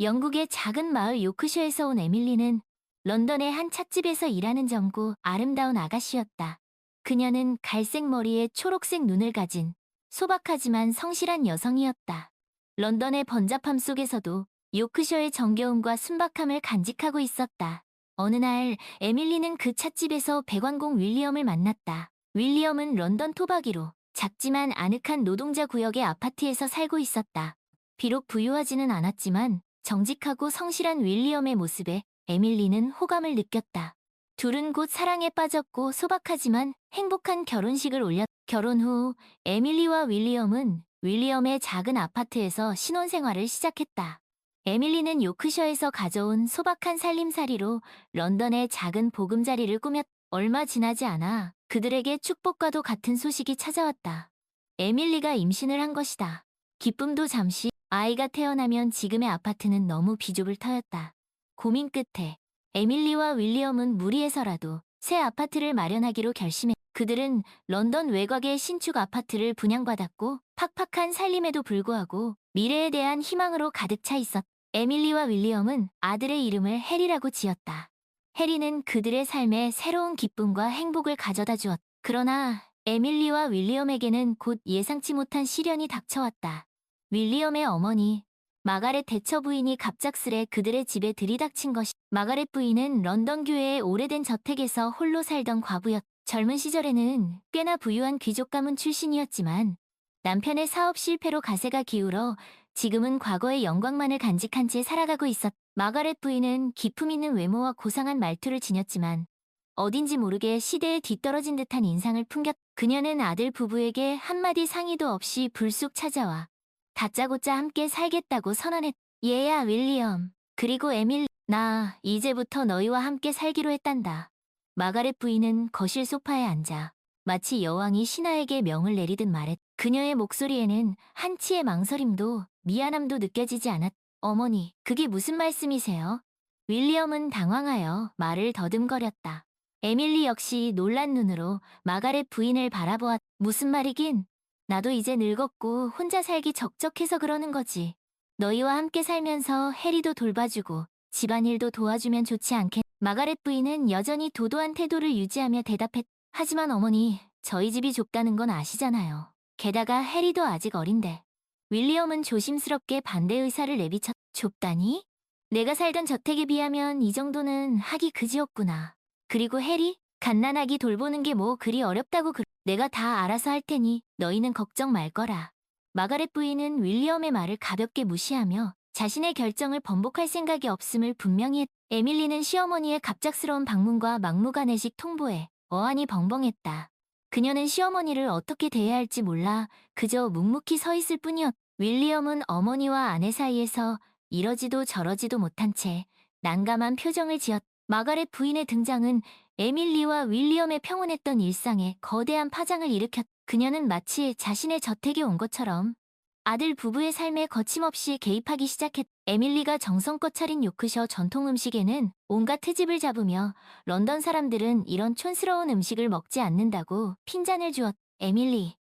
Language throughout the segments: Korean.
영국의 작은 마을 요크셔에서 온 에밀리는 런던의 한 찻집에서 일하는 젊고 아름다운 아가씨였다. 그녀는 갈색 머리에 초록색 눈을 가진 소박하지만 성실한 여성이었다. 런던의 번잡함 속에서도 요크셔의 정겨움과 순박함을 간직하고 있었다. 어느 날 에밀리는 그 찻집에서 백왕공 윌리엄을 만났다. 윌리엄은 런던 토박이로 작지만 아늑한 노동자 구역의 아파트에서 살고 있었다. 비록 부유하지는 않았지만 정직하고 성실한 윌리엄의 모습에 에밀리는 호감을 느꼈다. 둘은 곧 사랑에 빠졌고 소박하지만 행복한 결혼식을 올렸다. 결혼 후 에밀리와 윌리엄은 윌리엄의 작은 아파트에서 신혼생활을 시작했다. 에밀리는 요크셔에서 가져온 소박한 살림살이로 런던의 작은 보금자리를 꾸몄다. 얼마 지나지 않아 그들에게 축복과도 같은 소식이 찾아왔다. 에밀리가 임신을 한 것이다. 기쁨도 잠시. 아이가 태어나면 지금의 아파트는 너무 비좁을 터였다. 고민 끝에 에밀리와 윌리엄은 무리해서라도 새 아파트를 마련하기로 결심해. 그들은 런던 외곽의 신축 아파트를 분양받았고 팍팍한 살림에도 불구하고 미래에 대한 희망으로 가득 차 있었다. 에밀리와 윌리엄은 아들의 이름을 해리라고 지었다. 해리는 그들의 삶에 새로운 기쁨과 행복을 가져다 주었다. 그러나 에밀리와 윌리엄에게는 곧 예상치 못한 시련이 닥쳐왔다. 윌리엄의 어머니, 마가렛 대처 부인이 갑작스레 그들의 집에 들이닥친 것이. 마가렛 부인은 런던 교회의 오래된 저택에서 홀로 살던 과부였다. 젊은 시절에는 꽤나 부유한 귀족 가문 출신이었지만 남편의 사업 실패로 가세가 기울어 지금은 과거의 영광만을 간직한 채 살아가고 있었다. 마가렛 부인은 기품 있는 외모와 고상한 말투를 지녔지만 어딘지 모르게 시대에 뒤떨어진 듯한 인상을 풍겼다. 그녀는 아들 부부에게 한마디 상의도 없이 불쑥 찾아와 다짜고짜 함께 살겠다고 선언했다. 얘야 윌리엄, 그리고 에밀리, 나 이제부터 너희와 함께 살기로 했단다. 마가렛 부인은 거실 소파에 앉아 마치 여왕이 신하에게 명을 내리듯 말했다. 그녀의 목소리에는 한치의 망설임도 미안함도 느껴지지 않았다. 어머니, 그게 무슨 말씀이세요? 윌리엄은 당황하여 말을 더듬거렸다. 에밀리 역시 놀란 눈으로 마가렛 부인을 바라보았다. 무슨 말이긴? 나도 이제 늙었고 혼자 살기 적적해서 그러는 거지. 너희와 함께 살면서 해리도 돌봐주고 집안일도 도와주면 좋지 않겠? 마가렛 부인은 여전히 도도한 태도를 유지하며 대답했다. 하지만 어머니, 저희 집이 좁다는 건 아시잖아요. 게다가 해리도 아직 어린데. 윌리엄은 조심스럽게 반대 의사를 내비쳤다. 좁다니? 내가 살던 저택에 비하면 이 정도는 하기 그지없구나. 그리고 해리? 갓난아기 돌보는 게 뭐 그리 어렵다고 내가 다 알아서 할 테니 너희는 걱정 말 거라. 마가렛 부인은 윌리엄의 말을 가볍게 무시하며 자신의 결정을 번복할 생각이 없음을 분명히 했다. 에밀리는 시어머니의 갑작스러운 방문과 막무가내식 통보에 어안이 벙벙했다. 그녀는 시어머니를 어떻게 대해야 할지 몰라 그저 묵묵히 서 있을 뿐이었다. 윌리엄은 어머니와 아내 사이에서 이러지도 저러지도 못한 채 난감한 표정을 지었다. 마가렛 부인의 등장은 에밀리와 윌리엄의 평온했던 일상에 거대한 파장을 일으켰다. 그녀는 마치 자신의 저택에 온 것처럼 아들 부부의 삶에 거침없이 개입하기 시작했다. 에밀리가 정성껏 차린 요크셔 전통 음식에는 온갖 트집을 잡으며 런던 사람들은 이런 촌스러운 음식을 먹지 않는다고 핀잔을 주었다. 에밀리,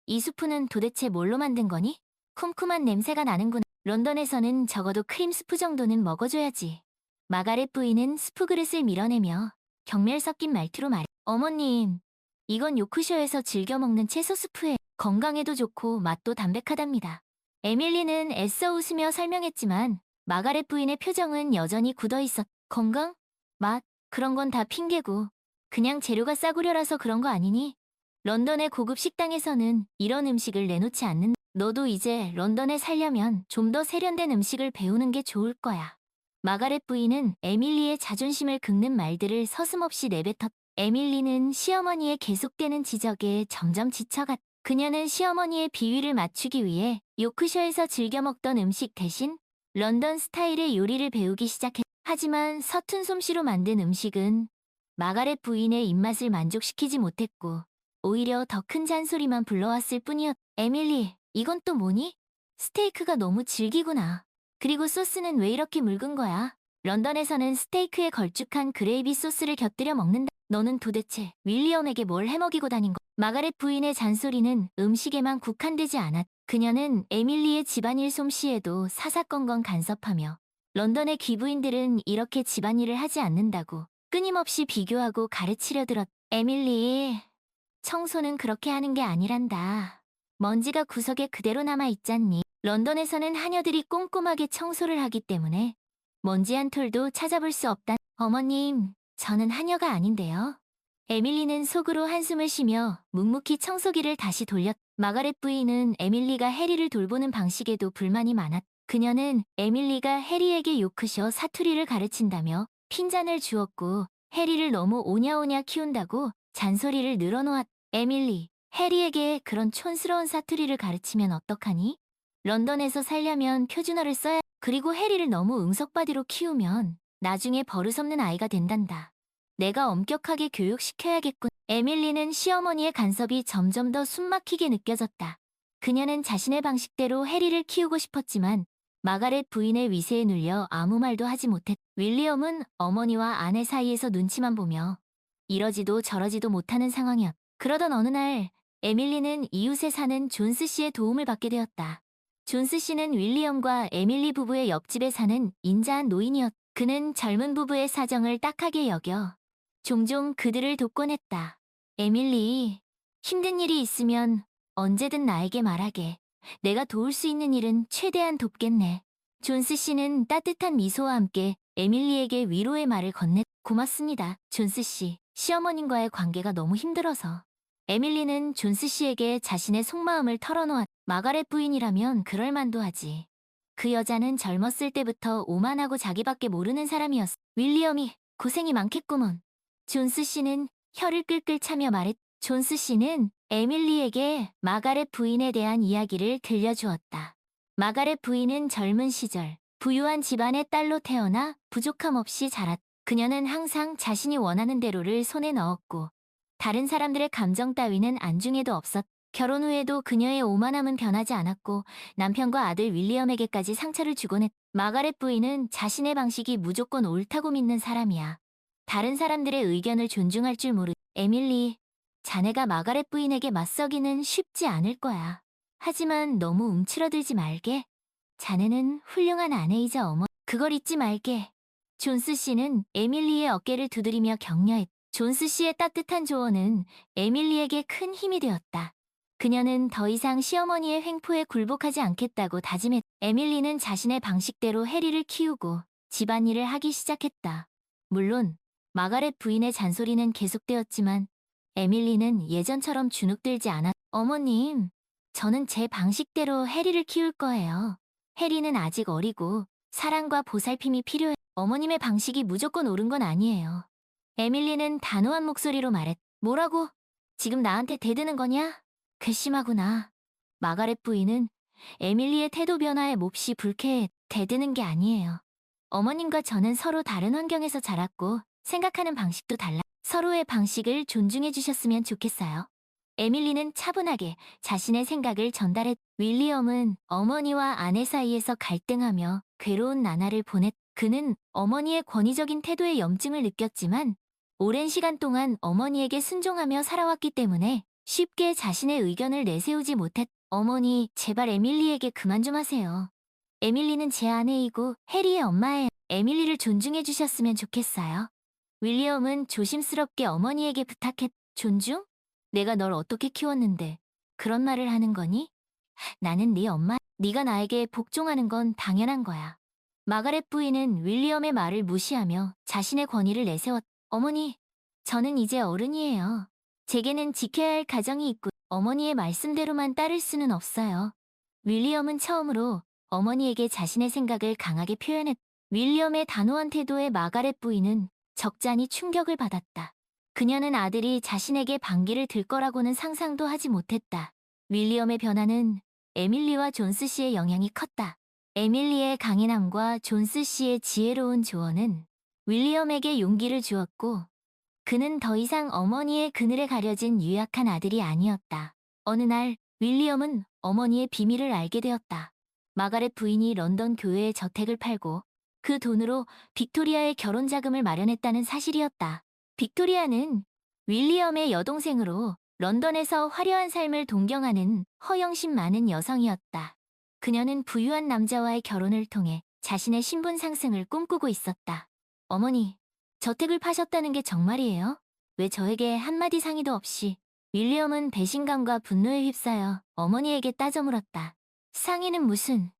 이 수프는 도대체 뭘로 만든 거니? 쿰쿰한 냄새가 나는구나. 런던에서는 적어도 크림 스프 정도는 먹어줘야지. 마가렛 부인은 스프 그릇을 밀어내며 경멸 섞인 말투로 말해. 어머님, 이건 요크셔에서 즐겨 먹는 채소 스프에 건강에도 좋고 맛도 담백하답니다. 에밀리는 애써 웃으며 설명했지만 마가렛 부인의 표정은 여전히 굳어있었다. 건강? 맛? 그런 건 다 핑계고 그냥 재료가 싸구려라서 그런 거 아니니? 런던의 고급 식당에서는 이런 음식을 내놓지 않는다. 너도 이제 런던에 살려면 좀 더 세련된 음식을 배우는 게 좋을 거야. 마가렛 부인은 에밀리의 자존심을 긁는 말들을 서슴없이 내뱉었다. 에밀리는 시어머니의 계속되는 지적에 점점 지쳐갔다. 그녀는 시어머니의 비위를 맞추기 위해 요크셔에서 즐겨 먹던 음식 대신 런던 스타일의 요리를 배우기 시작했다. 하지만 서툰 솜씨로 만든 음식은 마가렛 부인의 입맛을 만족시키지 못했고 오히려 더 큰 잔소리만 불러왔을 뿐이었다. 에밀리, 이건 또 뭐니? 스테이크가 너무 질기구나. 그리고 소스는 왜 이렇게 묽은 거야? 런던에서는 스테이크에 걸쭉한 그레이비 소스를 곁들여 먹는다. 너는 도대체 윌리엄에게 뭘 해먹이고 다닌 거? 마가렛 부인의 잔소리는 음식에만 국한되지 않았다. 그녀는 에밀리의 집안일 솜씨에도 사사건건 간섭하며 런던의 귀부인들은 이렇게 집안일을 하지 않는다고 끊임없이 비교하고 가르치려 들었. 에밀리, 청소는 그렇게 하는 게 아니란다. 먼지가 구석에 그대로 남아 있잖니. 런던에서는 하녀들이 꼼꼼하게 청소를 하기 때문에 먼지 한 톨도 찾아볼 수 없다. 어머님, 저는 하녀가 아닌데요. 에밀리는 속으로 한숨을 쉬며 묵묵히 청소기를 다시 돌렸. 마가렛 부인은 에밀리가 해리를 돌보는 방식에도 불만이 많았. 그녀는 에밀리가 해리에게 요크셔 사투리를 가르친다며 핀잔을 주었고 해리를 너무 오냐오냐 키운다고 잔소리를 늘어놓았. 에밀리, 해리에게 그런 촌스러운 사투리를 가르치면 어떡하니? 런던에서 살려면 표준어를 써야. 그리고 해리를 너무 응석바디로 키우면 나중에 버릇없는 아이가 된단다. 내가 엄격하게 교육시켜야겠군. 에밀리는 시어머니의 간섭이 점점 더 숨막히게 느껴졌다. 그녀는 자신의 방식대로 해리를 키우고 싶었지만 마가렛 부인의 위세에 눌려 아무 말도 하지 못했. 윌리엄은 어머니와 아내 사이에서 눈치만 보며 이러지도 저러지도 못하는 상황이었. 그러던 어느 날 에밀리는 이웃에 사는 존스 씨의 도움을 받게 되었다. 존스 씨는 윌리엄과 에밀리 부부의 옆집에 사는 인자한 노인이었. 그는 젊은 부부의 사정을 딱하게 여겨 종종 그들을 돕곤 했다. 에밀리, 힘든 일이 있으면 언제든 나에게 말하게. 내가 도울 수 있는 일은 최대한 돕겠네. 존스 씨는 따뜻한 미소와 함께 에밀리에게 위로의 말을 건넸. 고맙습니다, 존스 씨. 시어머님과의 관계가 너무 힘들어서. 에밀리는 존스 씨에게 자신의 속마음을 털어놓았. 마가렛 부인이라면 그럴 만도 하지. 그 여자는 젊었을 때부터 오만하고 자기밖에 모르는 사람이었어. 윌리엄이 고생이 많겠구먼. 존스 씨는 혀를 끌끌 차며 말했. 존스 씨는 에밀리에게 마가렛 부인에 대한 이야기를 들려주었다. 마가렛 부인은 젊은 시절 부유한 집안의 딸로 태어나 부족함 없이 자랐. 그녀는 항상 자신이 원하는 대로를 손에 넣었고 다른 사람들의 감정 따위는 안중에도 없었. 결혼 후에도 그녀의 오만함은 변하지 않았고 남편과 아들 윌리엄에게까지 상처를 주곤 했. 마가렛 부인은 자신의 방식이 무조건 옳다고 믿는 사람이야. 다른 사람들의 의견을 존중할 줄 모르. 에밀리, 자네가 마가렛 부인에게 맞서기는 쉽지 않을 거야. 하지만 너무 움츠러들지 말게. 자네는 훌륭한 아내이자 어머. 그걸 잊지 말게. 존스 씨는 에밀리의 어깨를 두드리며 격려했. 존스 씨의 따뜻한 조언은 에밀리에게 큰 힘이 되었다. 그녀는 더 이상 시어머니의 횡포에 굴복하지 않겠다고 다짐했. 에밀리는 자신의 방식대로 해리를 키우고 집안일을 하기 시작했다. 물론 마가렛 부인의 잔소리는 계속되었지만 에밀리는 예전처럼 주눅들지 않았. 어머님, 저는 제 방식대로 해리를 키울 거예요. 해리는 아직 어리고 사랑과 보살핌이 필요해. 어머님의 방식이 무조건 옳은 건 아니에요. 에밀리는 단호한 목소리로 말했. 뭐라고? 지금 나한테 대드는 거냐? 괘씸하구나. 마가렛 부인은 에밀리의 태도 변화에 몹시 불쾌해. 대드는 게 아니에요. 어머님과 저는 서로 다른 환경에서 자랐고 생각하는 방식도 달라. 서로의 방식을 존중해 주셨으면 좋겠어요. 에밀리는 차분하게 자신의 생각을 전달했. 윌리엄은 어머니와 아내 사이에서 갈등하며 괴로운 나날을 보냈. 그는 어머니의 권위적인 태도에 염증을 느꼈지만 오랜 시간 동안 어머니에게 순종하며 살아왔기 때문에 쉽게 자신의 의견을 내세우지 못했. 어머니, 제발 에밀리에게 그만 좀 하세요. 에밀리는 제 아내이고 해리의 엄마예요. 에밀리를 존중해 주셨으면 좋겠어요. 윌리엄은 조심스럽게 어머니에게 부탁했. 존중? 내가 널 어떻게 키웠는데 그런 말을 하는 거니? 나는 네 엄마. 네가 나에게 복종하는 건 당연한 거야. 마가렛 부인은 윌리엄의 말을 무시하며 자신의 권위를 내세웠. 어머니, 저는 이제 어른이에요. 제게는 지켜야 할 가정이 있고 어머니의 말씀대로만 따를 수는 없어요. 윌리엄은 처음으로 어머니에게 자신의 생각을 강하게 표현했. 윌리엄의 단호한 태도에 마가렛 부인은 적잖이 충격을 받았다. 그녀는 아들이 자신에게 반기를 들 거라고는 상상도 하지 못했다. 윌리엄의 변화는 에밀리와 존스 씨의 영향이 컸다. 에밀리의 강인함과 존스 씨의 지혜로운 조언은 윌리엄에게 용기를 주었고 그는 더 이상 어머니의 그늘에 가려진 유약한 아들이 아니었다. 어느 날 윌리엄은 어머니의 비밀을 알게 되었다. 마가렛 부인이 런던 교회의 저택을 팔고 그 돈으로 빅토리아의 결혼 자금을 마련했다는 사실이었다. 빅토리아는 윌리엄의 여동생으로 런던에서 화려한 삶을 동경하는 허영심 많은 여성이었다. 그녀는 부유한 남자와의 결혼을 통해 자신의 신분 상승을 꿈꾸고 있었다. 어머니, 저택을 파셨다는 게 정말이에요? 왜 저에게 한마디 상의도 없이? 윌리엄은 배신감과 분노에 휩싸여 어머니에게 따져 물었다. 상의는 무슨?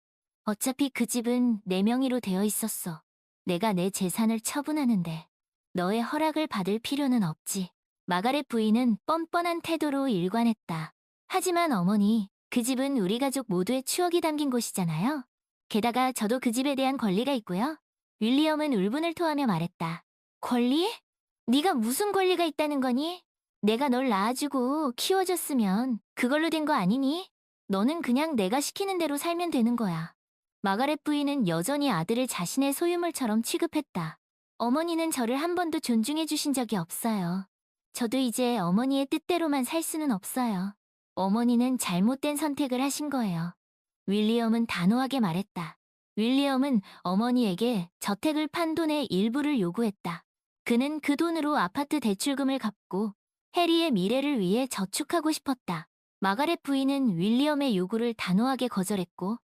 어차피 그 집은 내 명의로 되어 있었어. 내가 내 재산을 처분하는데 너의 허락을 받을 필요는 없지. 마가렛 부인은 뻔뻔한 태도로 일관했다. 하지만 어머니, 그 집은 우리 가족 모두의 추억이 담긴 곳이잖아요. 게다가 저도 그 집에 대한 권리가 있고요. 윌리엄은 울분을 토하며 말했다. 권리? 네가 무슨 권리가 있다는 거니? 내가 널 낳아주고 키워줬으면 그걸로 된 거 아니니? 너는 그냥 내가 시키는 대로 살면 되는 거야. 마가렛 부인은 여전히 아들을 자신의 소유물처럼 취급했다. 어머니는 저를 한 번도 존중해 주신 적이 없어요. 저도 이제 어머니의 뜻대로만 살 수는 없어요. 어머니는 잘못된 선택을 하신 거예요. 윌리엄은 단호하게 말했다. 윌리엄은 어머니에게 저택을 판 돈의 일부를 요구했다. 그는 그 돈으로 아파트 대출금을 갚고 해리의 미래를 위해 저축하고 싶었다. 마가렛 부인은 윌리엄의 요구를 단호하게 거절했고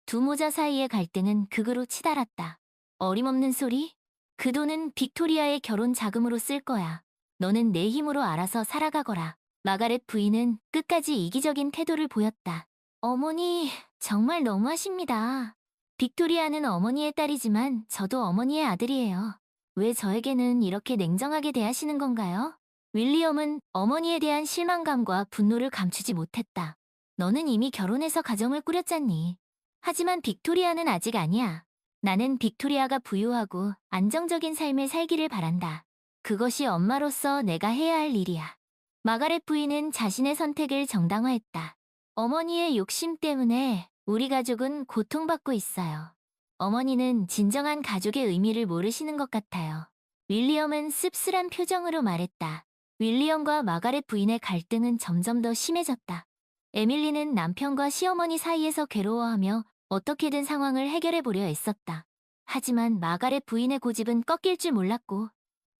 두 모자 사이의 갈등은 극으로 치달았다. 어림없는 소리? 그 돈은 빅토리아의 결혼 자금으로 쓸 거야. 너는 내 힘으로 알아서 살아가거라. 마가렛 부인은 끝까지 이기적인 태도를 보였다. 어머니, 정말 너무하십니다. 빅토리아는 어머니의 딸이지만 저도 어머니의 아들이에요. 왜 저에게는 이렇게 냉정하게 대하시는 건가요? 윌리엄은 어머니에 대한 실망감과 분노를 감추지 못했다. 너는 이미 결혼해서 가정을 꾸렸잖니. 하지만 빅토리아는 아직 아니야. 나는 빅토리아가 부유하고 안정적인 삶을 살기를 바란다. 그것이 엄마로서 내가 해야 할 일이야. 마가렛 부인은 자신의 선택을 정당화했다. 어머니의 욕심 때문에 우리 가족은 고통받고 있어요. 어머니는 진정한 가족의 의미를 모르시는 것 같아요. 윌리엄은 씁쓸한 표정으로 말했다. 윌리엄과 마가렛 부인의 갈등은 점점 더 심해졌다. 에밀리는 남편과 시어머니 사이에서 괴로워하며 어떻게든 상황을 해결해 보려 애썼다. 하지만 마가렛 부인의 고집은 꺾일 줄 몰랐고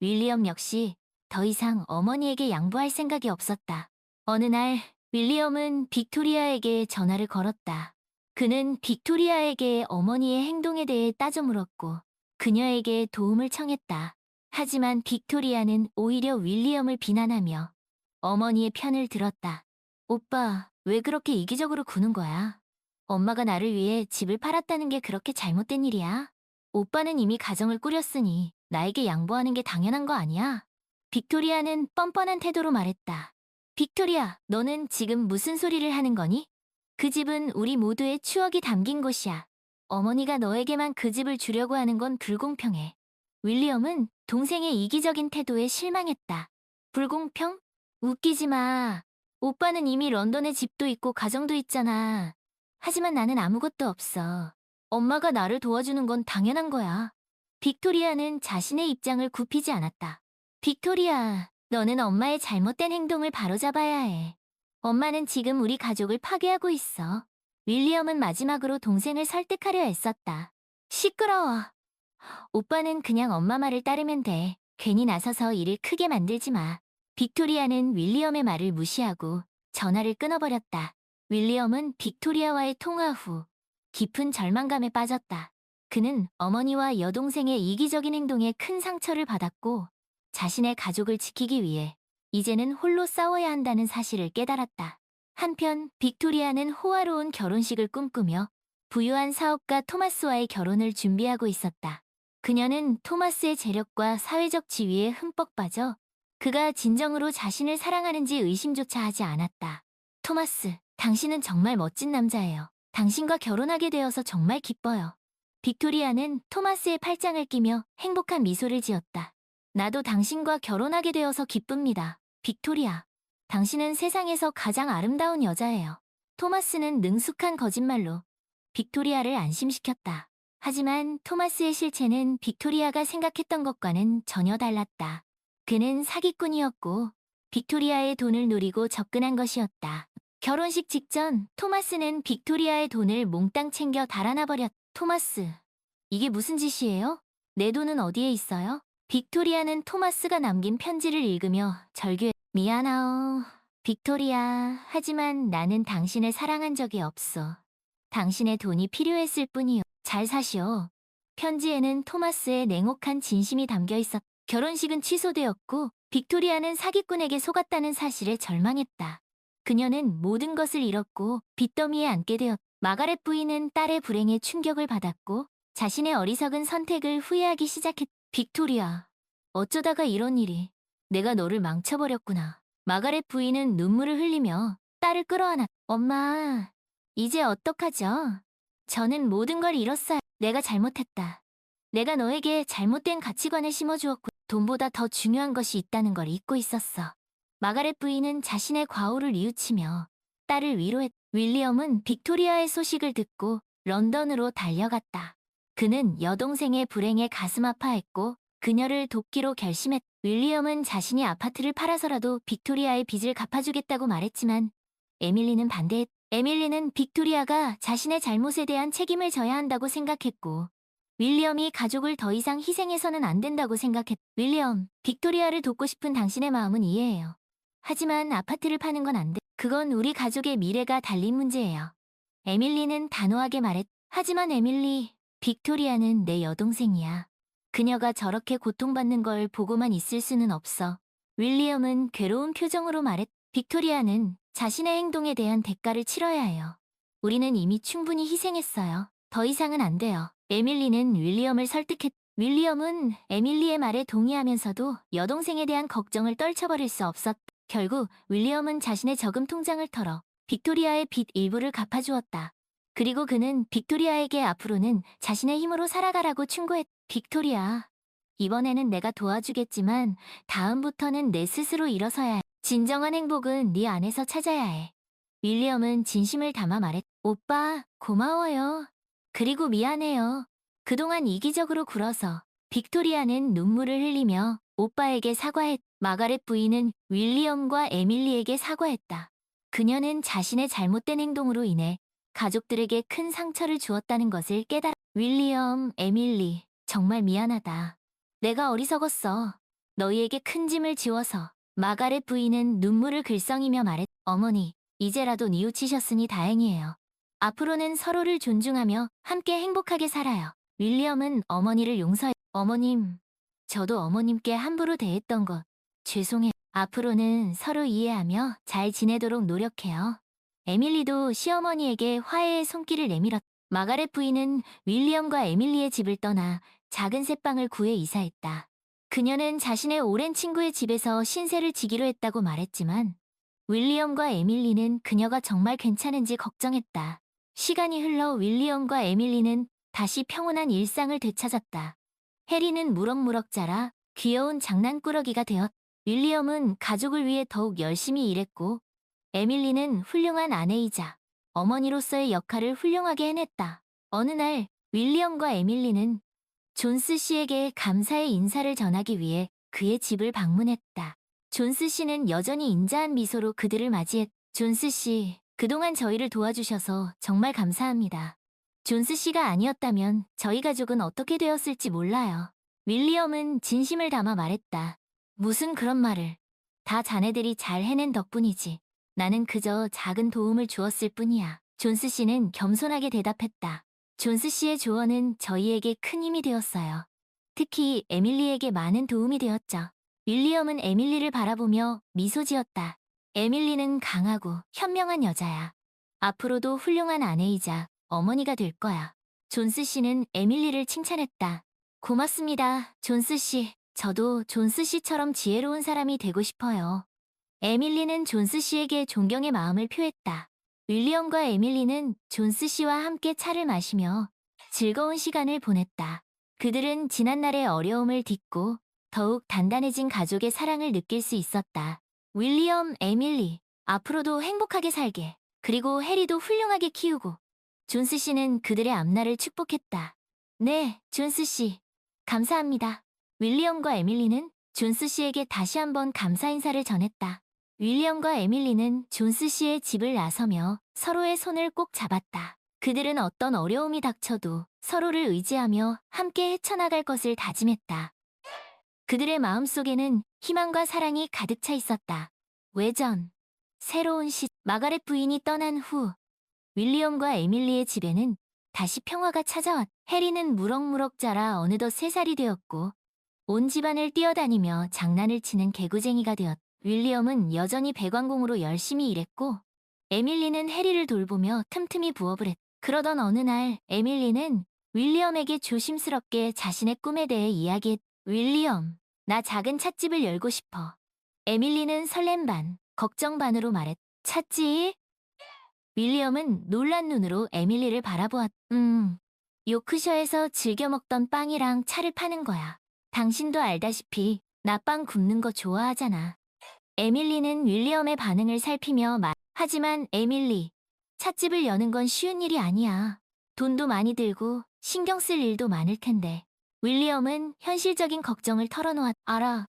윌리엄 역시 더 이상 어머니에게 양보할 생각이 없었다. 어느 날 윌리엄은 빅토리아에게 전화를 걸었다. 그는 빅토리아에게 어머니의 행동에 대해 따져 물었고 그녀에게 도움을 청했다. 하지만 빅토리아는 오히려 윌리엄을 비난하며 어머니의 편을 들었다. 오빠, 왜 그렇게 이기적으로 구는 거야? 엄마가 나를 위해 집을 팔았다는 게 그렇게 잘못된 일이야? 오빠는 이미 가정을 꾸렸으니 나에게 양보하는 게 당연한 거 아니야? 빅토리아는 뻔뻔한 태도로 말했다. 빅토리아, 너는 지금 무슨 소리를 하는 거니? 그 집은 우리 모두의 추억이 담긴 곳이야. 어머니가 너에게만 그 집을 주려고 하는 건 불공평해. 윌리엄은 동생의 이기적인 태도에 실망했다. 불공평? 웃기지 마. 오빠는 이미 런던에 집도 있고 가정도 있잖아. 하지만 나는 아무것도 없어. 엄마가 나를 도와주는 건 당연한 거야. 빅토리아는 자신의 입장을 굽히지 않았다. 빅토리아, 너는 엄마의 잘못된 행동을 바로잡아야 해. 엄마는 지금 우리 가족을 파괴하고 있어. 윌리엄은 마지막으로 동생을 설득하려 애썼다. 시끄러워. 오빠는 그냥 엄마 말을 따르면 돼. 괜히 나서서 일을 크게 만들지 마. 빅토리아는 윌리엄의 말을 무시하고 전화를 끊어버렸다. 윌리엄은 빅토리아와의 통화 후 깊은 절망감에 빠졌다. 그는 어머니와 여동생의 이기적인 행동에 큰 상처를 받았고 자신의 가족을 지키기 위해 이제는 홀로 싸워야 한다는 사실을 깨달았다. 한편 빅토리아는 호화로운 결혼식을 꿈꾸며 부유한 사업가 토마스와의 결혼을 준비하고 있었다. 그녀는 토마스의 재력과 사회적 지위에 흠뻑 빠져 그가 진정으로 자신을 사랑하는지 의심조차 하지 않았다. 토마스, 당신은 정말 멋진 남자예요. 당신과 결혼하게 되어서 정말 기뻐요. 빅토리아는 토마스의 팔짱을 끼며 행복한 미소를 지었다. 나도 당신과 결혼하게 되어서 기쁩니다. 빅토리아, 당신은 세상에서 가장 아름다운 여자예요. 토마스는 능숙한 거짓말로 빅토리아를 안심시켰다. 하지만 토마스의 실체는 빅토리아가 생각했던 것과는 전혀 달랐다. 그는 사기꾼이었고 빅토리아의 돈을 노리고 접근한 것이었다. 결혼식 직전 토마스는 빅토리아의 돈을 몽땅 챙겨 달아나버렸다. 토마스, 이게 무슨 짓이에요? 내 돈은 어디에 있어요? 빅토리아는 토마스가 남긴 편지를 읽으며 절규했다. 미안하오, 빅토리아. 하지만 나는 당신을 사랑한 적이 없어. 당신의 돈이 필요했을 뿐이요. 잘 사시오. 편지에는 토마스의 냉혹한 진심이 담겨 있었. 결혼식은 취소되었고 빅토리아는 사기꾼에게 속았다는 사실에 절망했다. 그녀는 모든 것을 잃었고 빚더미에 앉게 되었다. 마가렛 부인은 딸의 불행에 충격을 받았고 자신의 어리석은 선택을 후회하기 시작했다. 빅토리아, 어쩌다가 이런 일이. 내가 너를 망쳐버렸구나. 마가렛 부인은 눈물을 흘리며 딸을 끌어안았다. 엄마, 이제 어떡하죠? 저는 모든 걸 잃었어요. 내가 잘못했다. 내가 너에게 잘못된 가치관을 심어주었고 돈보다 더 중요한 것이 있다는 걸 잊고 있었어. 마가렛 부인은 자신의 과오를 뉘우치며 딸을 위로했다. 윌리엄은 빅토리아의 소식을 듣고 런던으로 달려갔다. 그는 여동생의 불행에 가슴 아파했고 그녀를 돕기로 결심했다. 윌리엄은 자신이 아파트를 팔아서라도 빅토리아의 빚을 갚아주겠다고 말했지만 에밀리는 반대했다. 에밀리는 빅토리아가 자신의 잘못에 대한 책임을 져야 한다고 생각했고 윌리엄이 가족을 더 이상 희생해서는 안 된다고 생각했다. 윌리엄, 빅토리아를 돕고 싶은 당신의 마음은 이해해요. 하지만 아파트를 파는 건 안 돼. 그건 우리 가족의 미래가 달린 문제예요. 에밀리는 단호하게 말했다. 하지만 에밀리, 빅토리아는 내 여동생이야. 그녀가 저렇게 고통받는 걸 보고만 있을 수는 없어. 윌리엄은 괴로운 표정으로 말했다. 빅토리아는 자신의 행동에 대한 대가를 치러야 해요. 우리는 이미 충분히 희생했어요. 더 이상은 안 돼요. 에밀리는 윌리엄을 설득했다. 윌리엄은 에밀리의 말에 동의하면서도 여동생에 대한 걱정을 떨쳐버릴 수 없었다. 결국 윌리엄은 자신의 저금 통장을 털어 빅토리아의 빚 일부를 갚아주었다. 그리고 그는 빅토리아에게 앞으로는 자신의 힘으로 살아가라고 충고했다. 빅토리아, 이번에는 내가 도와주겠지만 다음부터는 내 스스로 일어서야 해. 진정한 행복은 네 안에서 찾아야 해. 윌리엄은 진심을 담아 말했다. 오빠, 고마워요. 그리고 미안해요. 그동안 이기적으로 굴어서. 빅토리아는 눈물을 흘리며 오빠에게 사과했다. 마가렛 부인은 윌리엄과 에밀리에게 사과했다. 그녀는 자신의 잘못된 행동으로 인해 가족들에게 큰 상처를 주었다는 것을 깨달았다. 윌리엄, 에밀리, 정말 미안하다. 내가 어리석었어. 너희에게 큰 짐을 지워서. 마가렛 부인은 눈물을 글썽이며 말했다. 어머니, 이제라도 뉘우치셨으니 다행이에요. 앞으로는 서로를 존중하며 함께 행복하게 살아요. 윌리엄은 어머니를 용서해. 어머님, 저도 어머님께 함부로 대했던 것 죄송해요. 앞으로는 서로 이해하며 잘 지내도록 노력해요. 에밀리도 시어머니에게 화해의 손길을 내밀었다. 마가렛 부인은 윌리엄과 에밀리의 집을 떠나 작은 새방을 구해 이사했다. 그녀는 자신의 오랜 친구의 집에서 신세를 지기로 했다고 말했지만 윌리엄과 에밀리는 그녀가 정말 괜찮은지 걱정했다. 시간이 흘러 윌리엄과 에밀리는 다시 평온한 일상을 되찾았다. 해리는 무럭무럭 자라 귀여운 장난꾸러기가 되었다. 윌리엄은 가족을 위해 더욱 열심히 일했고 에밀리는 훌륭한 아내이자 어머니로서의 역할을 훌륭하게 해냈다. 어느 날 윌리엄과 에밀리는 존스 씨에게 감사의 인사를 전하기 위해 그의 집을 방문했다. 존스 씨는 여전히 인자한 미소로 그들을 맞이했다. 존스 씨, 그동안 저희를 도와주셔서 정말 감사합니다. 존스 씨가 아니었다면 저희 가족은 어떻게 되었을지 몰라요. 윌리엄은 진심을 담아 말했다. 무슨 그런 말을. 다 자네들이 잘 해낸 덕분이지. 나는 그저 작은 도움을 주었을 뿐이야. 존스 씨는 겸손하게 대답했다. 존스 씨의 조언은 저희에게 큰 힘이 되었어요. 특히 에밀리에게 많은 도움이 되었죠. 윌리엄은 에밀리를 바라보며 미소 지었다. 에밀리는 강하고 현명한 여자야. 앞으로도 훌륭한 아내이자 어머니가 될 거야. 존스 씨는 에밀리를 칭찬했다. 고맙습니다, 존스 씨. 저도 존스 씨처럼 지혜로운 사람이 되고 싶어요. 에밀리는 존스 씨에게 존경의 마음을 표했다. 윌리엄과 에밀리는 존스 씨와 함께 차를 마시며 즐거운 시간을 보냈다. 그들은 지난날의 어려움을 딛고 더욱 단단해진 가족의 사랑을 느낄 수 있었다. 윌리엄, 에밀리, 앞으로도 행복하게 살게. 그리고 해리도 훌륭하게 키우고. 존스 씨는 그들의 앞날을 축복했다. 네, 존스 씨. 감사합니다. 윌리엄과 에밀리는 존스 씨에게 다시 한번 감사 인사를 전했다. 윌리엄과 에밀리는 존스 씨의 집을 나서며 서로의 손을 꼭 잡았다. 그들은 어떤 어려움이 닥쳐도 서로를 의지하며 함께 헤쳐나갈 것을 다짐했다. 그들의 마음속에는 희망과 사랑이 가득 차 있었다. 외전, 새로운 마가렛 부인이 떠난 후 윌리엄과 에밀리의 집에는 다시 평화가 찾아왔다. 해리는 무럭무럭 자라 어느덧 3살이 되었고 온 집안을 뛰어다니며 장난을 치는 개구쟁이가 되었다. 윌리엄은 여전히 배관공으로 열심히 일했고 에밀리는 해리를 돌보며 틈틈이 부업을 했다. 그러던 어느 날 에밀리는 윌리엄에게 조심스럽게 자신의 꿈에 대해 이야기했다. 윌리엄, 나 작은 찻집을 열고 싶어. 에밀리는 설렘 반, 걱정 반으로 말했다. 찻집? 윌리엄은 놀란 눈으로 에밀리를 바라보았다. 요크셔에서 즐겨 먹던 빵이랑 차를 파는 거야. 당신도 알다시피 나 빵 굽는 거 좋아하잖아. 에밀리는 윌리엄의 반응을 살피며 하지만 에밀리, 찻집을 여는 건 쉬운 일이 아니야. 돈도 많이 들고 신경 쓸 일도 많을 텐데. 윌리엄은 현실적인 걱정을 털어놓았다. 알아.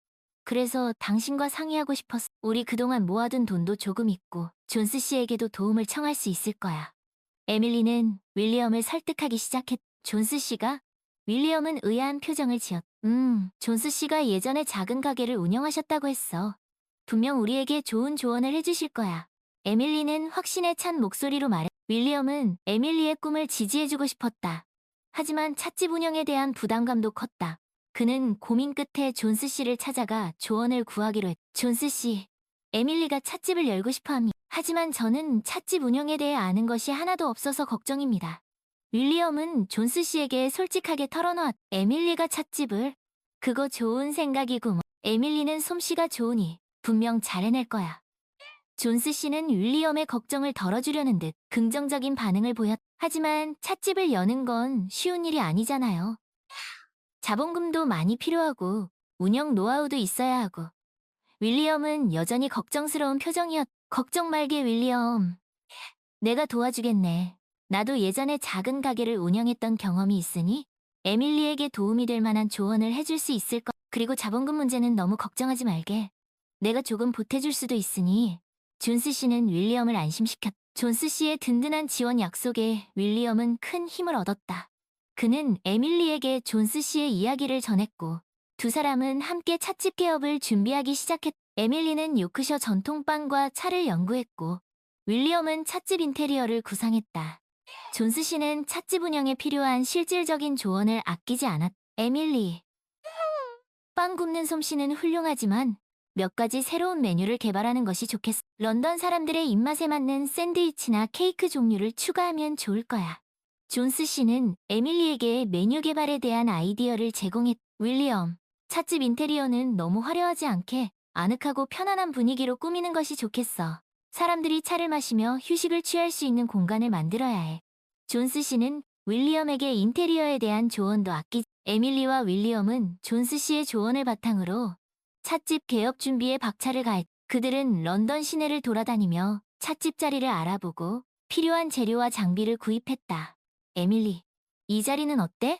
그래서 당신과 상의하고 싶었어. 우리 그동안 모아둔 돈도 조금 있고 존스 씨에게도 도움을 청할 수 있을 거야. 에밀리는 윌리엄을 설득하기 시작했다. 존스 씨가? 윌리엄은 의아한 표정을 지었다. 존스 씨가 예전에 작은 가게를 운영하셨다고 했어. 분명 우리에게 좋은 조언을 해주실 거야. 에밀리는 확신에 찬 목소리로 말해. 윌리엄은 에밀리의 꿈을 지지해주고 싶었다. 하지만 찻집 운영에 대한 부담감도 컸다. 그는 고민 끝에 존스 씨를 찾아가 조언을 구하기로 했다. 존스 씨, 에밀리가 찻집을 열고 싶어합니다. 하지만 저는 찻집 운영에 대해 아는 것이 하나도 없어서 걱정입니다. 윌리엄은 존스 씨에게 솔직하게 털어놓았다. 에밀리가 찻집을? 그거 좋은 생각이구먼. 에밀리는 솜씨가 좋으니 분명 잘 해낼 거야. 존스 씨는 윌리엄의 걱정을 덜어주려는 듯 긍정적인 반응을 보였다. 하지만 찻집을 여는 건 쉬운 일이 아니잖아요. 자본금도 많이 필요하고 운영 노하우도 있어야 하고. 윌리엄은 여전히 걱정스러운 표정이었다. 걱정 말게 윌리엄. 내가 도와주겠네. 나도 예전에 작은 가게를 운영했던 경험이 있으니 에밀리에게 도움이 될 만한 조언을 해줄 수 있을 것. 그리고 자본금 문제는 너무 걱정하지 말게. 내가 조금 보태줄 수도 있으니. 존스 씨는 윌리엄을 안심시켰다. 존스 씨의 든든한 지원 약속에 윌리엄은 큰 힘을 얻었다. 그는 에밀리에게 존스 씨의 이야기를 전했고 두 사람은 함께 찻집 개업을 준비하기 시작했다. 에밀리는 요크셔 전통빵과 차를 연구했고 윌리엄은 찻집 인테리어를 구상했다. 존스 씨는 찻집 운영에 필요한 실질적인 조언을 아끼지 않았다. 에밀리, 빵 굽는 솜씨는 훌륭하지만 몇 가지 새로운 메뉴를 개발하는 것이 좋겠어. 런던 사람들의 입맛에 맞는 샌드위치나 케이크 종류를 추가하면 좋을 거야. 존스 씨는 에밀리에게 메뉴 개발에 대한 아이디어를 제공했다. 윌리엄, 찻집 인테리어는 너무 화려하지 않게 아늑하고 편안한 분위기로 꾸미는 것이 좋겠어. 사람들이 차를 마시며 휴식을 취할 수 있는 공간을 만들어야 해. 존스 씨는 윌리엄에게 인테리어에 대한 조언도 아끼지. 에밀리와 윌리엄은 존스 씨의 조언을 바탕으로 찻집 개업 준비에 박차를 가했다. 그들은 런던 시내를 돌아다니며 찻집 자리를 알아보고 필요한 재료와 장비를 구입했다. 에밀리, 이 자리는 어때?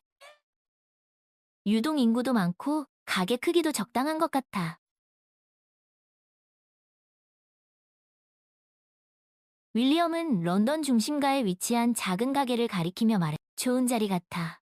유동 인구도 많고 가게 크기도 적당한 것 같아. 윌리엄은 런던 중심가에 위치한 작은 가게를 가리키며 말해. 좋은 자리 같아.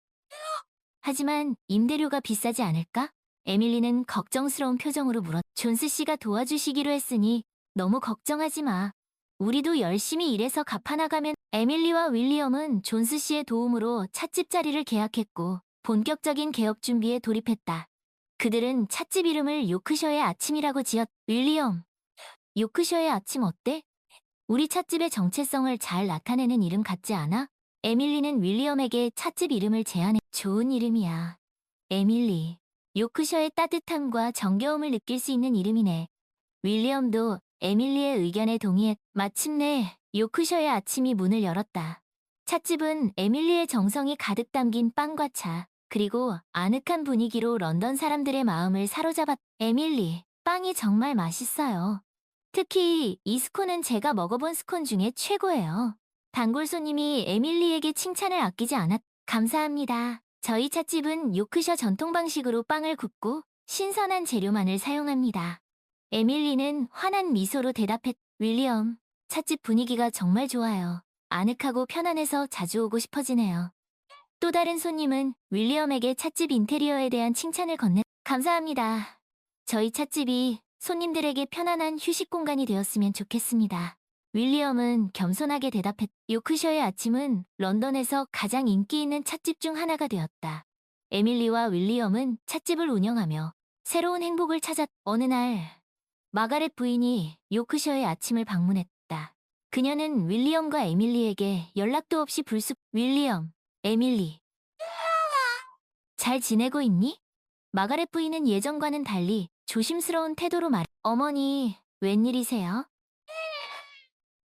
하지만 임대료가 비싸지 않을까? 에밀리는 걱정스러운 표정으로 물었다. 존스 씨가 도와주시기로 했으니 너무 걱정하지 마. 우리도 열심히 일해서 갚아나가면. 에밀리와 윌리엄은 존스 씨의 도움으로 찻집 자리를 계약했고 본격적인 개업 준비에 돌입했다. 그들은 찻집 이름을 요크셔의 아침이라고 지었다. 윌리엄, 요크셔의 아침 어때? 우리 찻집의 정체성을 잘 나타내는 이름 같지 않아? 에밀리는 윌리엄에게 찻집 이름을 제안해. 좋은 이름이야. 에밀리, 요크셔의 따뜻함과 정겨움을 느낄 수 있는 이름이네. 윌리엄도 에밀리의 의견에 동의해. 마침내 요크셔의 아침이 문을 열었다. 찻집은 에밀리의 정성이 가득 담긴 빵과 차, 그리고 아늑한 분위기로 런던 사람들의 마음을 사로잡았다. 에밀리, 빵이 정말 맛있어요. 특히 이 스콘은 제가 먹어본 스콘 중에 최고예요. 단골 손님이 에밀리에게 칭찬을 아끼지 않았다. 감사합니다. 저희 찻집은 요크셔 전통 방식으로 빵을 굽고 신선한 재료만을 사용합니다. 에밀리는 환한 미소로 대답했다. 윌리엄, 찻집 분위기가 정말 좋아요. 아늑하고 편안해서 자주 오고 싶어지네요. 또 다른 손님은 윌리엄에게 찻집 인테리어에 대한 칭찬을 건넸다. 감사합니다. 저희 찻집이 손님들에게 편안한 휴식 공간이 되었으면 좋겠습니다. 윌리엄은 겸손하게 대답했다. 요크셔의 아침은 런던에서 가장 인기 있는 찻집 중 하나가 되었다. 에밀리와 윌리엄은 찻집을 운영하며 새로운 행복을 찾았. 어느 날 마가렛 부인이 요크셔의 아침을 방문했다. 그녀는 윌리엄과 에밀리에게 연락도 없이 불쑥. 윌리엄, 에밀리, 잘 지내고 있니? 마가렛 부인은 예전과는 달리 조심스러운 태도로 말. 어머니, 웬일이세요?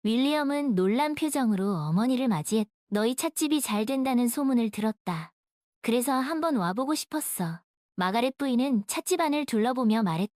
윌리엄은 놀란 표정으로 어머니를 맞이했. 너희 찻집이 잘 된다는 소문을 들었다. 그래서 한번 와보고 싶었어. 마가렛 부인은 찻집 안을 둘러보며 말했.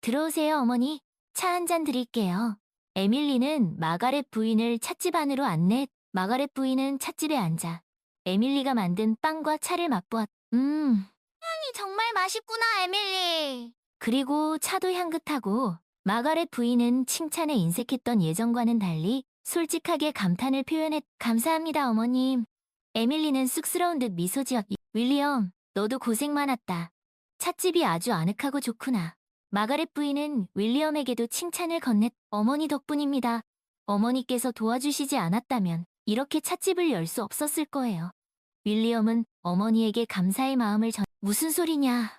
들어오세요, 어머니. 차 한 잔 드릴게요. 에밀리는 마가렛 부인을 찻집 안으로 안내했. 마가렛 부인은 찻집에 앉아 에밀리가 만든 빵과 차를 맛보았. 향이 정말 맛있구나, 에밀리. 그리고 차도 향긋하고 마가렛 부인은 칭찬에 인색했던 예전과는 달리 솔직하게 감탄을 표현했. 감사합니다, 어머님. 에밀리는 쑥스러운 듯 미소 지었. 윌리엄, 너도 고생 많았다. 찻집이 아주 아늑하고 좋구나. 마가렛 부인은 윌리엄에게도 칭찬을 건넸. 어머니 덕분입니다. 어머니께서 도와주시지 않았다면 이렇게 찻집을 열 수 없었을 거예요. 윌리엄은 어머니에게 감사의 마음을 전. 무슨 소리냐.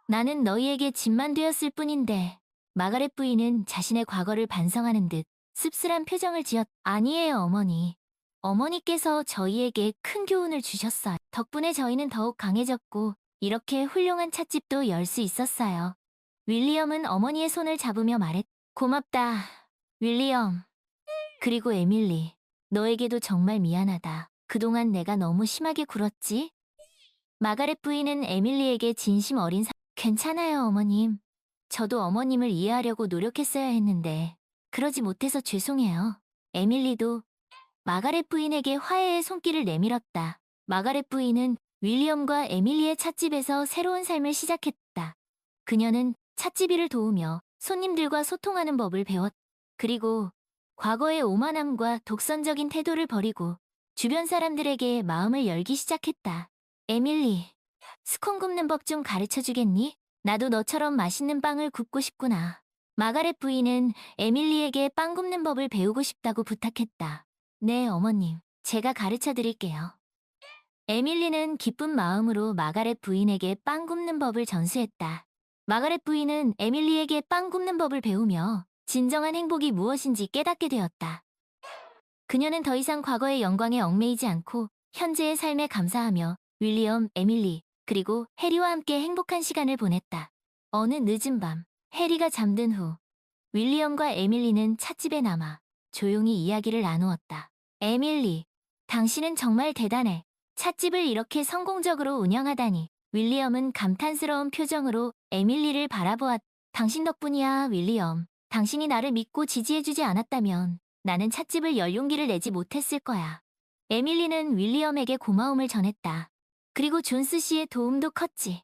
나는 너희에게 짐만 되었을 뿐인데. 마가렛 부인은 자신의 과거를 반성하는 듯 씁쓸한 표정을 지었. 아니에요, 어머니. 어머니께서 저희에게 큰 교훈을 주셨어요. 덕분에 저희는 더욱 강해졌고 이렇게 훌륭한 찻집도 열 수 있었어요. 윌리엄은 어머니의 손을 잡으며 말했. 고맙다, 윌리엄. 그리고 에밀리, 너에게도 정말 미안하다. 그동안 내가 너무 심하게 굴었지? 마가렛 부인은 에밀리에게 진심 어린 괜찮아요, 어머님. 저도 어머님을 이해하려고 노력했어야 했는데 그러지 못해서 죄송해요. 에밀리도 마가렛 부인에게 화해의 손길을 내밀었다. 마가렛 부인은 윌리엄과 에밀리의 찻집에서 새로운 삶을 시작했다. 그녀는 찻집 일을 도우며 손님들과 소통하는 법을 배웠. 그리고 과거의 오만함과 독선적인 태도를 버리고 주변 사람들에게 마음을 열기 시작했다. 에밀리, 스콘 굽는 법 좀 가르쳐 주겠니? 나도 너처럼 맛있는 빵을 굽고 싶구나. 마가렛 부인은 에밀리에게 빵 굽는 법을 배우고 싶다고 부탁했다. 네, 어머님. 제가 가르쳐 드릴게요. 에밀리는 기쁜 마음으로 마가렛 부인에게 빵 굽는 법을 전수했다. 마가렛 부인은 에밀리에게 빵 굽는 법을 배우며 진정한 행복이 무엇인지 깨닫게 되었다. 그녀는 더 이상 과거의 영광에 얽매이지 않고 현재의 삶에 감사하며 윌리엄, 에밀리, 그리고 해리와 함께 행복한 시간을 보냈다. 어느 늦은 밤, 해리가 잠든 후 윌리엄과 에밀리는 찻집에 남아 조용히 이야기를 나누었다. 에밀리, 당신은 정말 대단해. 찻집을 이렇게 성공적으로 운영하다니. 윌리엄은 감탄스러운 표정으로 에밀리를 바라보았. 당신 덕분이야, 윌리엄. 당신이 나를 믿고 지지해주지 않았다면 나는 찻집을 열 용기를 내지 못했을 거야. 에밀리는 윌리엄에게 고마움을 전했다. 그리고 존스 씨의 도움도 컸지.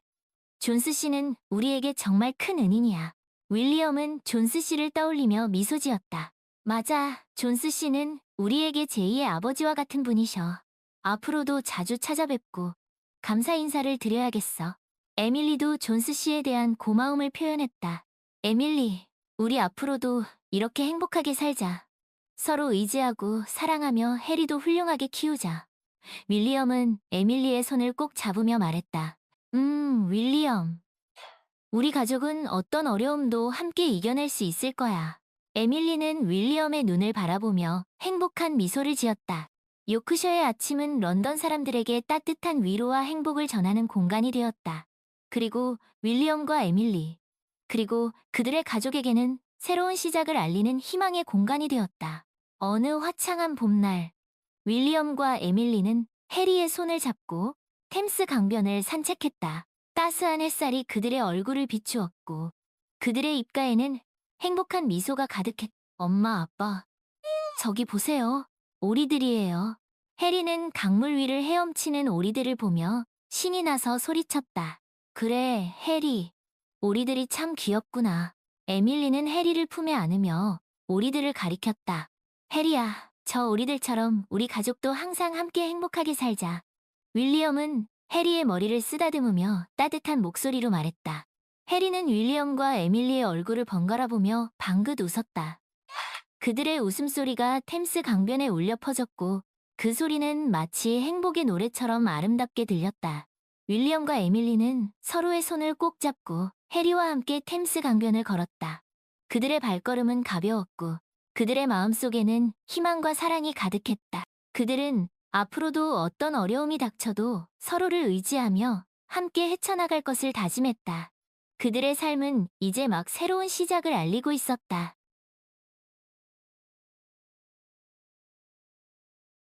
존스 씨는 우리에게 정말 큰 은인이야. 윌리엄은 존스 씨를 떠올리며 미소 지었다. 맞아, 존스 씨는 우리에게 제2의 아버지와 같은 분이셔. 앞으로도 자주 찾아뵙고 감사 인사를 드려야겠어. 에밀리도 존스 씨에 대한 고마움을 표현했다. 에밀리, 우리 앞으로도 이렇게 행복하게 살자. 서로 의지하고 사랑하며 해리도 훌륭하게 키우자. 윌리엄은 에밀리의 손을 꼭 잡으며 말했다. 윌리엄. 우리 가족은 어떤 어려움도 함께 이겨낼 수 있을 거야. 에밀리는 윌리엄의 눈을 바라보며 행복한 미소를 지었다. 요크셔의 아침은 런던 사람들에게 따뜻한 위로와 행복을 전하는 공간이 되었다. 그리고 윌리엄과 에밀리, 그리고 그들의 가족에게는 새로운 시작을 알리는 희망의 공간이 되었다. 어느 화창한 봄날, 윌리엄과 에밀리는 해리의 손을 잡고 템스 강변을 산책했다. 따스한 햇살이 그들의 얼굴을 비추었고 그들의 입가에는 행복한 미소가 가득했다. 엄마, 아빠, 저기 보세요. 오리들이에요. 해리는 강물 위를 헤엄치는 오리들을 보며 신이 나서 소리쳤다. 그래, 해리. 오리들이 참 귀엽구나. 에밀리는 해리를 품에 안으며 오리들을 가리켰다. 해리야, 저 오리들처럼 우리 가족도 항상 함께 행복하게 살자. 윌리엄은 해리의 머리를 쓰다듬으며 따뜻한 목소리로 말했다. 해리는 윌리엄과 에밀리의 얼굴을 번갈아 보며 방긋 웃었다. 그들의 웃음소리가 템스 강변에 울려 퍼졌고 그 소리는 마치 행복의 노래처럼 아름답게 들렸다. 윌리엄과 에밀리는 서로의 손을 꼭 잡고 해리와 함께 템스 강변을 걸었다. 그들의 발걸음은 가벼웠고 그들의 마음속에는 희망과 사랑이 가득했다. 그들은 앞으로도 어떤 어려움이 닥쳐도 서로를 의지하며 함께 헤쳐나갈 것을 다짐했다. 그들의 삶은 이제 막 새로운 시작을 알리고 있었다.